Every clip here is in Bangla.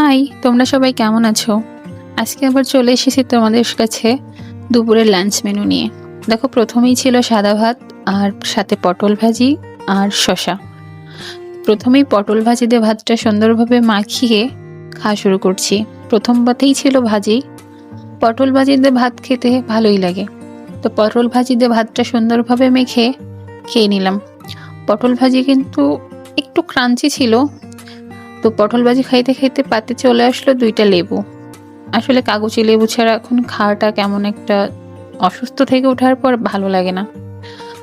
হাই, তোমরা সবাই কেমন আছো? আজকে আবার চলে এসেছি তোমাদের কাছে দুপুরের লাঞ্চ মেনু নিয়ে। দেখো, প্রথমেই ছিল সাদা ভাত আর সাথে পটল ভাজি আর শসা। প্রথমেই পটল ভাজি দিয়ে ভাতটা সুন্দরভাবে মাখিয়ে খাওয়া শুরু করছি। প্রথম পাতেই ছিল ভাজি। পটল ভাজি দিয়ে ভাত খেতে ভালোই লাগে, তো পটল ভাজি দিয়ে ভাতটা সুন্দরভাবে মেখে খেয়ে নিলাম। পটল ভাজি কিন্তু একটু ক্রাঞ্চি ছিল। তো পটল ভাজি খাইতে খাইতে পাতে চলে আসলো 2টা লেবু। আসলে কাগজি লেবু ছাড়া এখন খাওয়াটা কেমন একটা, অসুস্থ থেকে ওঠার পর ভালো লাগে না।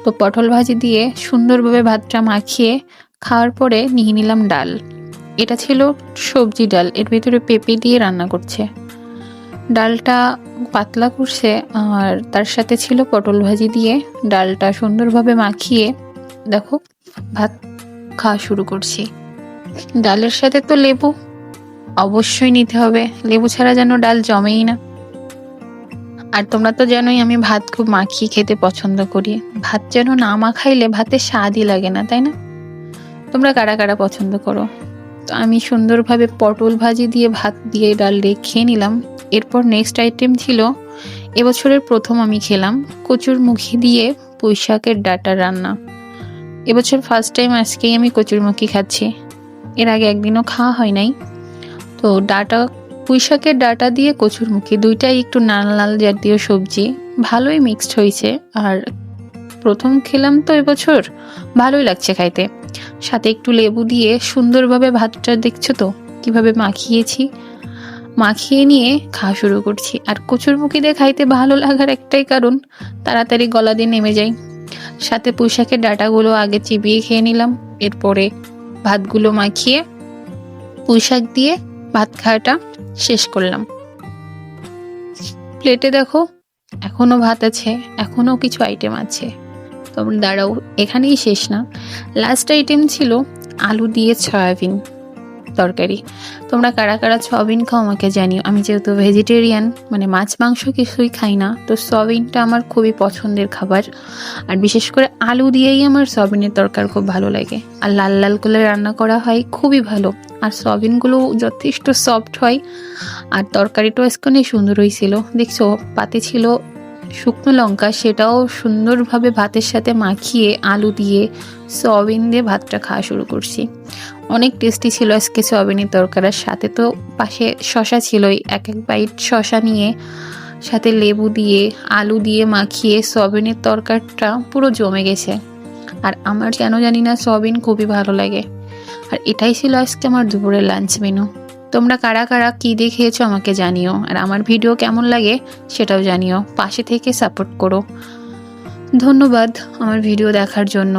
তো পটল ভাজি দিয়ে সুন্দরভাবে ভাতটা মাখিয়ে খাওয়ার পরে নিয়ে নিলাম ডাল। এটা ছিল সবজি ডাল, এর ভিতরে পেঁপে দিয়ে রান্না করছে। ডালটা পাতলা করছে আর তার সাথে ছিল পটল ভাজি দিয়ে ডালটা সুন্দরভাবে মাখিয়ে দেখো ভাত খাওয়া শুরু করছি। ডালের সাথে তো লেবু অবশ্যই নিতে হবে, লেবু ছাড়া যেন ডাল জমেই না। আর তোমরা তো জানোই আমি ভাত খুব মাখিয়ে খেতে পছন্দ করি। ভাত যেন না মাখাইলে ভাতের স্বাদই লাগে না, তাই না? তোমরা কারা কারা পছন্দ করো? তো আমি সুন্দরভাবে পটল ভাজি দিয়ে ভাত দিয়ে ডাল দিয়ে খেয়ে নিলাম। এরপর নেক্সট আইটেম ছিল, এবছরের প্রথম আমি খেলাম কচুর মুখি দিয়ে পুঁই শাকের ডাঁটা রান্না। এবছর ফার্স্ট টাইম আজকেই আমি কচুর মুখি খাচ্ছি, এর আগে একদিনও খাওয়া হয় নাই। তো ডাঁটা, পুঁই শাকের ডাঁটা দিয়ে কচুর মুখি দুইটাই একটু লাল লাল জাতীয় সবজি, ভালোই মিক্সড হয়েছে। আর প্রথম খেলাম তো এবছর, ভালোই লাগছে খাইতে। সাথে একটু লেবু দিয়ে সুন্দরভাবে ভাতটা দেখছো তো কিভাবে মাখিয়েছি, মাখিয়ে নিয়ে খাওয়া শুরু করছি। আর কচুর মুখি দিয়ে খাইতে ভালো লাগার একটাই কারণ, তাড়াতাড়ি গলা দিয়ে নেমে যায়। সাথে পুঁই শাকের ডাঁটাগুলো আগে চিবিয়ে খেয়ে নিলাম, এরপরে ভাতগুলো মাখিয়ে পুঁই শাক দিয়ে ভাত খাওয়াটা শেষ করলাম। প্লেটে দেখো এখনো ভাত আছে, এখনো কিছু আইটেম আছে। তোমরা দাঁড়াও, এখানেই শেষ না। লাস্ট আইটেম ছিল আলু দিয়ে সয়াবিন তরকারি। তোমরা কারা কারা সয়াবিন খাও আমাকে জানিও। আমি যেহেতু ভেজিটেরিয়ান, মানে মাছ মাংস কিছুই খাই না, তো সয়াবিনটা আমার খুবই পছন্দের খাবার। আর বিশেষ করে আলু দিয়েই আমার সয়াবিনের তরকারি খুব ভালো লাগে। আর লাল লাল করে রান্না করা হয়, খুবই ভালো। আর সয়াবিনগুলো যথেষ্ট সফট হয়। আর তরকারিটাও আজকে সুন্দর হয়েছিল। দেখছো পাতে ছিল শুকনো লঙ্কা, সেটাও সুন্দরভাবে ভাতের সাথে মাখিয়ে আলু দিয়ে সয়াবিন দিয়ে ভাতটা খাওয়া শুরু করছি। অনেক টেস্টি ছিল আজকে সয়াবিনের তরকারির সাথে। তো পাশে শশা ছিলই, এক এক বাইট শশা নিয়ে সাথে লেবু দিয়ে আলু দিয়ে মাখিয়ে সয়াবিনের তরকারিটা পুরো জমে গেছে। আর আমার কেন জানি না সয়াবিন খুবই ভালো লাগে। আর এটাই ছিল আজকে আমার দুপুরের লাঞ্চ মেনু। তোমরা কারা কারা কী দিয়ে খেয়েছো আমাকে জানিও। আর আমার ভিডিও কেমন লাগে সেটাও জানিও, পাশে থেকে সাপোর্ট করো। ধন্যবাদ আমার ভিডিও দেখার জন্য।